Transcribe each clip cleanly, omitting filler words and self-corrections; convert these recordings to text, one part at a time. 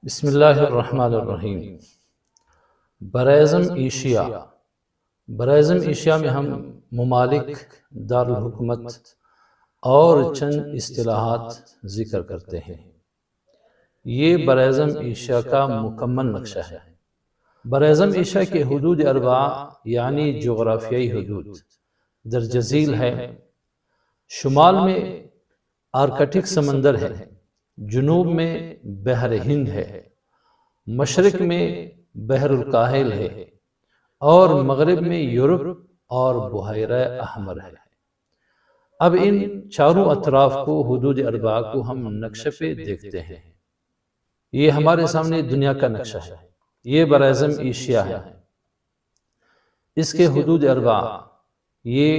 بسم اللہ الرحمن الرحیم۔ براعظم ایشیا میں ہم ممالک، دارالحکومت اور چند اصطلاحات ذکر کرتے ہیں۔ یہ براعظم ایشیا کا مکمل نقشہ ہے۔ براعظم ایشیا کے حدود اربعہ یعنی جغرافیائی حدود درجہ ذیل ہے۔ شمال میں آرکٹک سمندر ہے، جنوب میں بحر ہند ہے، مشرق میں بحر الکاہل ہے اور مغرب میں یورپ اور بحیرہ احمر ہے۔ اب ان چاروں اطراف کو، حدود اربعہ کو ہم نقشے پہ دیکھتے ہیں۔ یہ ہمارے سامنے دنیا کا نقشہ ہے۔ یہ براعظم ایشیا ہے۔ اس کے حدود اربعہ یہ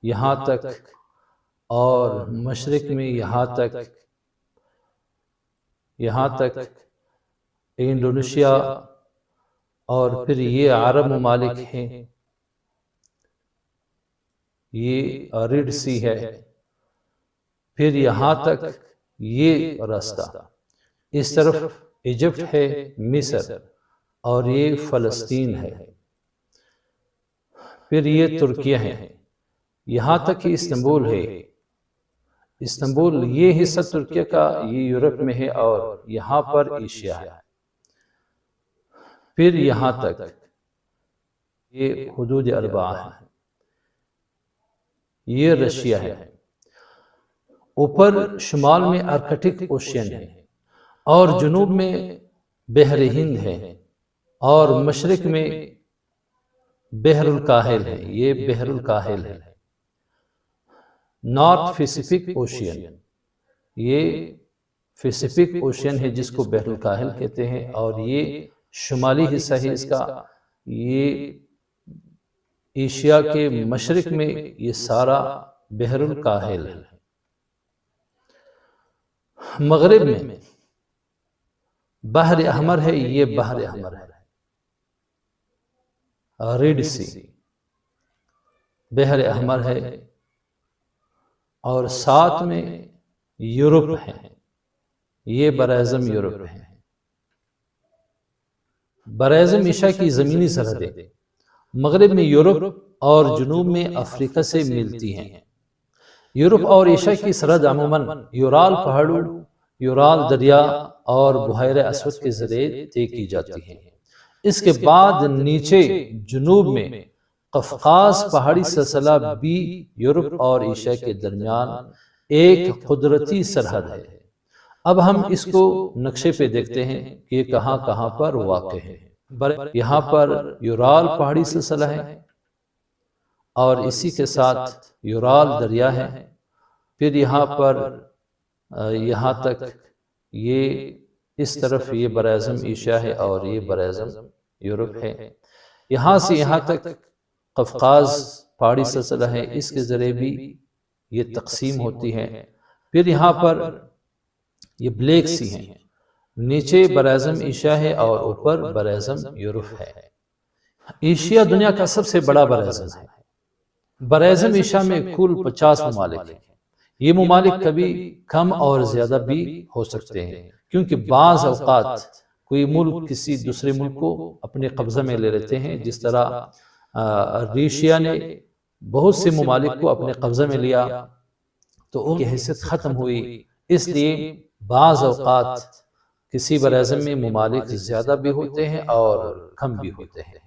یہاں تک اور مشرق میں یہاں تک انڈونیشیا، اور پھر یہ عرب ممالک ہیں، یہ ریڈ سی ہے، پھر یہاں تک یہ راستہ، اس طرف ایجپٹ ہے، مصر اور یہ فلسطین ہے، پھر یہ ترکیہ ہے، یہاں تک یہ استنبول ہے۔ استنبول یہ حصہ ترکیہ کا، یہ یورپ میں ہے اور یہاں پر ایشیا ہے۔ پھر یہاں تک یہ حدود اربعہ ہے۔ یہ رشیا ہے۔ اوپر شمال میں آرکٹک اوشین ہے اور جنوب میں بحر ہند ہے اور مشرق میں بحر الکاہل ہے، یہ بحر الکاہل ہے۔ نارتھ پیسیفک اوشین، یہ پیسیفک اوشین ہے جس کو بحر الکاہل کہتے ہیں، اور یہ شمالی حصہ ہے اس کا۔ یہ ایشیا کے مشرق میں یہ سارا بحر الکاہل ہے۔ مغرب میں بحر احمر ہے، یہ بحر احمر ہے، ریڈ سی بحر احمر ہے، اور ساتھ میں یورپ ہے، یہ براعظم یورپ ہے۔ براعظم ایشیا کی زمینی سرحدیں مغرب میں یورپ اور جنوب میں افریقہ سے ملتی ہیں۔ یورپ اور ایشیا کی سرحد عموماً یورال پہاڑوں، یورال دریا اور بحیرہ اسود کے ذریعے طے کی جاتی ہے۔ اس کے بعد نیچے جنوب میں قفقاز پہاڑی سلسلہ بھی یورپ اور ایشیا کے درمیان ایک قدرتی سرحد ہے۔ اب ہم اس کو نقشے پہ دیکھتے ہیں کہ یہ کہاں کہاں پر واقع ہے۔ یہاں پر یورال پہاڑی سلسلہ ہے اور اسی کے ساتھ یورال دریا ہے۔ پھر یہاں پر یہاں تک یہ اس طرف یہ براعظم ایشیا ہے اور یہ براعظم یورپ ہے۔ یہاں سے یہاں تک قفقاز پہاڑی سلسلہ ہے، اس کے ذریعے بھی یہ تقسیم ہوتی ہے۔ پھر یہاں پر یہ بلیک سی ہیں، نیچے براعظم ایشیا ہے اور اوپر براعظم یورپ ہے۔ ایشیا دنیا کا سب سے بڑا براعظم ہے۔ براعظم ایشیا میں کل 50 ممالک ہیں۔ یہ ممالک کبھی کم اور زیادہ بھی ہو سکتے ہیں، کیونکہ بعض اوقات کوئی ملک کسی دوسرے ملک کو اپنے قبضہ میں لے لیتے ہیں، جس طرح ریشیا نے بہت سے ممالک کو اپنے قبضہ میں لیا تو ان کی حیثیت ختم ہوئی۔ اس لیے بعض اوقات کسی براعظم میں ممالک زیادہ بھی ہوتے ہیں اور کم بھی ہوتے ہیں۔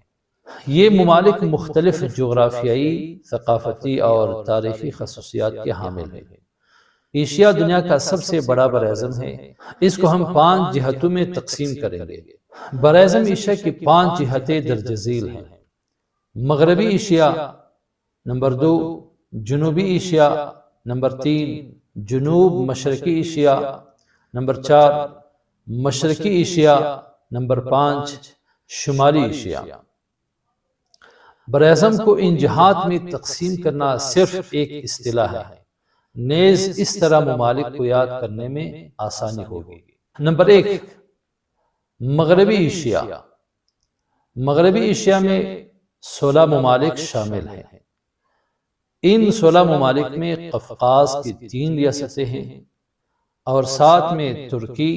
یہ ممالک مختلف جغرافیائی، ثقافتی اور تاریخی خصوصیات کے حامل ہیں۔ ایشیا دنیا کا سب سے بڑا براعظم ہے۔ اس کو ہم 5 جہتوں میں تقسیم کریں گے۔ براعظم ایشیا کی 5 جہتیں درجہ ذیل ہیں۔ مغربی ایشیا، نمبر 2 جنوبی ایشیا، نمبر 3 جنوب مشرقی ایشیا، نمبر 4 مشرقی ایشیا، نمبر 5 شمالی ایشیا۔ براعظم کو ان جہات میں تقسیم کرنا صرف ایک اصطلاح ہے، نیز اس طرح ممالک کو یاد کرنے میں آسانی ہوگی۔ نمبر 1 مغربی ایشیا۔ مغربی ایشیا میں 16 ممالک شامل ہیں۔ ان 16 ممالک میں قفقاز کی 3 ریاستیں ہیں اور ساتھ میں ترکی،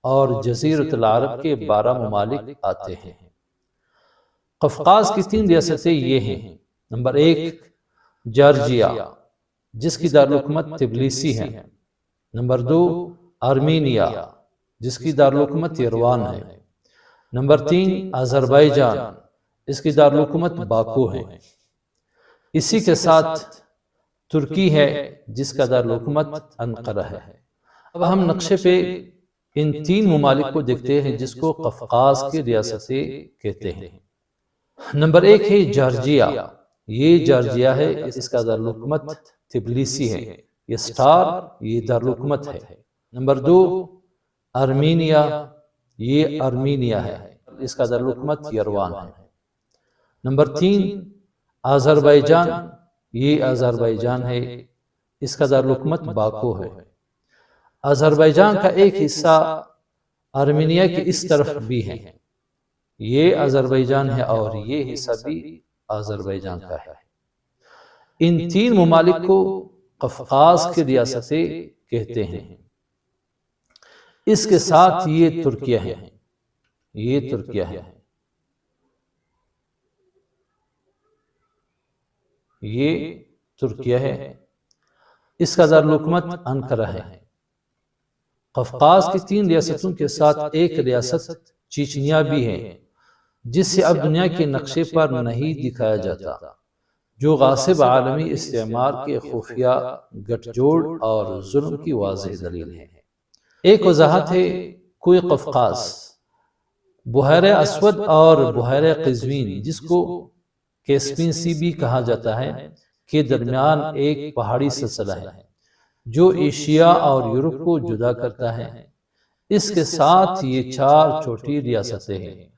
اور جزیرۃ العرب کے 12 ممالک آتے ہیں۔ قفقاز کی 3 ریاستیں یہ ہیں: نمبر 1 جارجیا جس کی دارالحکومت تبلیسی ہے، نمبر 2 آرمینیا جس کی دارالحکومت یروان ہے، نمبر 3 آذربائیجان اس کی دارالحکومت باکو ہے، اسی کے ساتھ ترکی ہے جس کا دارالحکومت انقرہ ہے۔ اب ہم نقشے پہ ان 3 ممالک کو دیکھتے ہیں جس کو قفقاز کی ریاستیں کہتے ہیں۔ نمبر 1 ہے جارجیا، یہ جارجیا ہے، اس کا دارالحکومت تبلیسی ہے، یہ سٹار یہ دارالحکومت ہے۔ نمبر 2 آرمینیا، یہ آرمینیا ہے، اس کا دارالحکومت یروان ہے۔ نمبر 3 آذربائیجان، یہ آذربائیجان ہے، اس کا دارالحکومت باکو ہے۔ آذربائیجان کا ایک حصہ آرمینیا کی اس طرف بھی ہے، یہ آذربائیجان ہے اور یہ حصہ بھی آذربائیجان کا ہے۔ ان 3 ممالک کو قفقاز کی ریاستیں کہتے ہیں۔ اس کے ساتھ یہ ترکیہ ہے، یہ ترکیہ ہے، یہ ترکیہ ہے، اس کا دارالحکومت انقرہ ہے۔ قفقاز کی 3 ریاستوں کے ساتھ ایک ریاست چیچنیا بھی ہے جس سے اب دنیا کے نقشے پر نہیں دکھایا جاتا، جو غاصب عالمی استعمار کے خفیہ گٹھ جوڑ اور ظلم کی واضح دلیل ہے۔ ایک وضاحت ہے، کوہ قفقاز بحیرہ اسود اور بحیرہ قزوین جس کو کیسپین سی بھی کہا جاتا ہے کے درمیان ایک پہاڑی سلسلہ ہے جو ایشیا اور یورپ کو جدا کرتا ہے۔ اس کے ساتھ یہ 4 چھوٹی ریاستیں ہیں،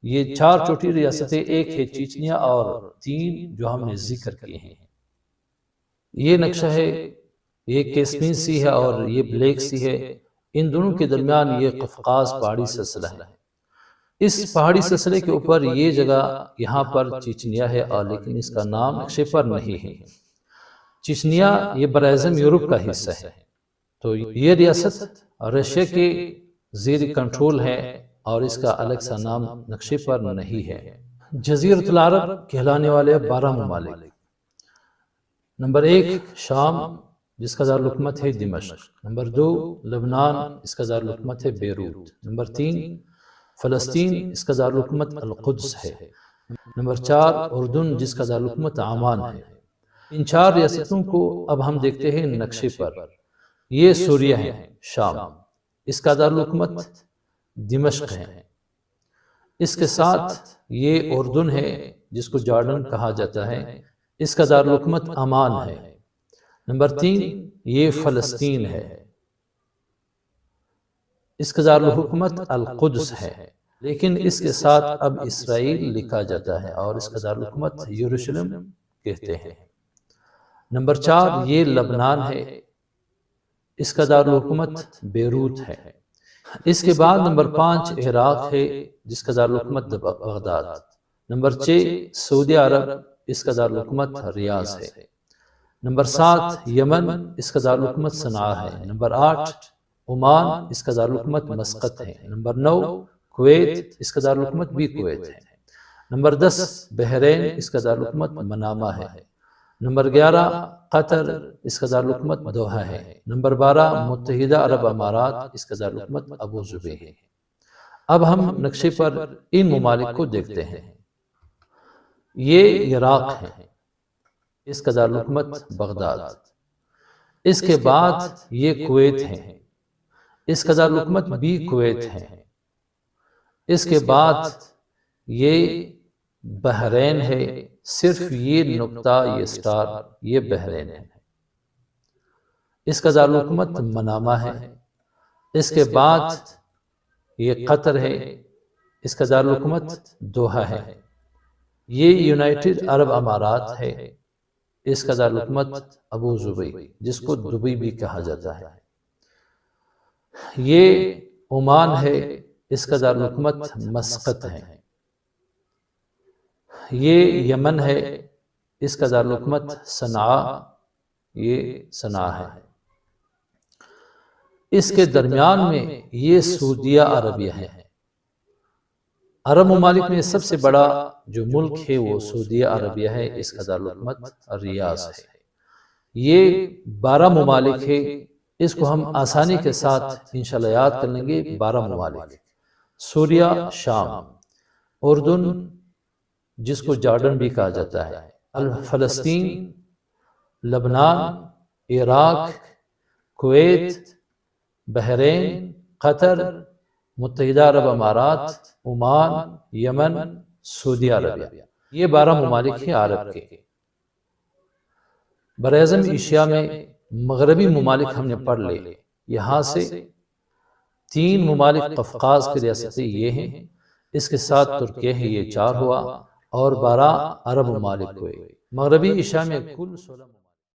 یہ 4 چھوٹی ریاستیں، ایک ہے چیچنیا اور 3 جو ہم نے ذکر کیے ہیں۔ یہ نقشہ ہے، یہ کیسپین سی ہے اور یہ بلیک سی ہے، ان دونوں کے درمیان یہ قفقاز پہاڑی سلسلہ ہے۔ اس پہاڑی سلسلے کے اوپر یہ جگہ یہاں پر چیچنیا ہے اور لیکن اس کا نام نقشے پر نہیں ہے۔ چیچنیا یہ براعظم یورپ کا حصہ ہے، تو یہ ریاست رشیا کے زیر کنٹرول ہے اور اس کا الگ سا نام نقشے پر نہیں ہے۔ جزیرۃ العرب کہلانے والے 12 ممالک: نمبر 1 شام جس کا دارالحکومت ہے دمشق، نمبر 2 لبنان اس کا دارالحکومت ہے بیروت، نمبر 3 فلسطین اس کا دارالحکومت القدس ہے، نمبر 4 اردن جس کا دارالحکومت عمان ہے۔ ان 4 ریاستوں کو اب ہم دیکھتے ہیں نقشے پر۔ یہ سوریہ ہے، شام، اس کا دارالحکومت دمشق ہے۔ اس کے ساتھ یہ اردن ہے جس کو جارڈن کہا جاتا ہے، اس کا دارالحکومت عمان ہے۔ نمبر 3 یہ فلسطین ہے، اس کا دارالحکومت القدس ہے، لیکن اس کے ساتھ اب اسرائیل لکھا جاتا ہے اور اس کا دارالحکومت یروشلم کہتے ہیں۔ نمبر 4 یہ لبنان ہے، اس کا دارالحکومت بیروت ہے۔ اس کے بعد نمبر 5 عراق ہے جس کا دارالحکومت بغداد، نمبر 6 سعودی عرب اس کا دارالحکومت ریاض ہے، نمبر 7 یمن اس کا دارالحکومت صنعاء ہے، نمبر 8 عمان اس کا دارالحکومت مسقط ہے، نمبر 9 کویت اس کا دارالحکومت بھی کویت ہے، نمبر 10 بحرین اس کا دارالحکومت منامہ ہے، نمبر 11 قطر اس کا دارالحکومت دوحہ ہے، نمبر 12 متحدہ عرب امارات اس کا دارالحکومت ابو ظبی ہے۔ اب ہم نقشے پر ان ممالک کو دیکھتے ہیں۔ یہ عراق ہے، اس کا دارالحکومت بغداد، اس کے بعد یہ کویت ہے، اس کا دارالحکومت بھی کویت ہے، اس کے بعد یہ بحرین ہے، صرف یہ نقطہ یہ سٹار یہ بحرین ہے، اس کا دارالحکومت منامہ ہے، اس کے بعد یہ قطر ہے، اس کا دارالحکومت دوحہ ہے، یہ یونائٹڈ عرب امارات ہے، اس کا دارالحکومت ابو ظبی جس کو دبئی بھی کہا جاتا ہے، یہ عمان ہے، اس کا دارالحکومت مسقط ہے، یہ یمن ہے، اس کا دارالحکومت صنعاء یہ صنعاء ہے، اس کے درمیان میں یہ سعودیہ عربیہ ہے۔ عرب ممالک میں سب سے بڑا جو ملک ہے وہ سعودیہ عربیہ ہے، اس کا دارالحکومت ریاض ہے۔ یہ 12 ممالک ہے، اس کو ہم آسانی کے ساتھ انشاءاللہ یاد کر لیں گے۔ 12 ممالک: سوریہ، شام، اردن جس کو جارڈن بھی کہا جاتا ہے، فلسطین، لبنان، عراق، کویت، بحرین، قطر، متحدہ عرب امارات، عمان، یمن، سعودی عربیہ۔ یہ 12 ممالک ہیں عرب کے۔ براعظم ایشیا میں مغربی ممالک ہم نے پڑھ لے، یہاں سے 3 ممالک قفقاز کی ریاستیں یہ ہیں، اس کے ساتھ ترکیہ ہے، یہ 4 ہوا، اور 12 عرب ممالک ہوئے۔ مغربی ایشیا میں کل 16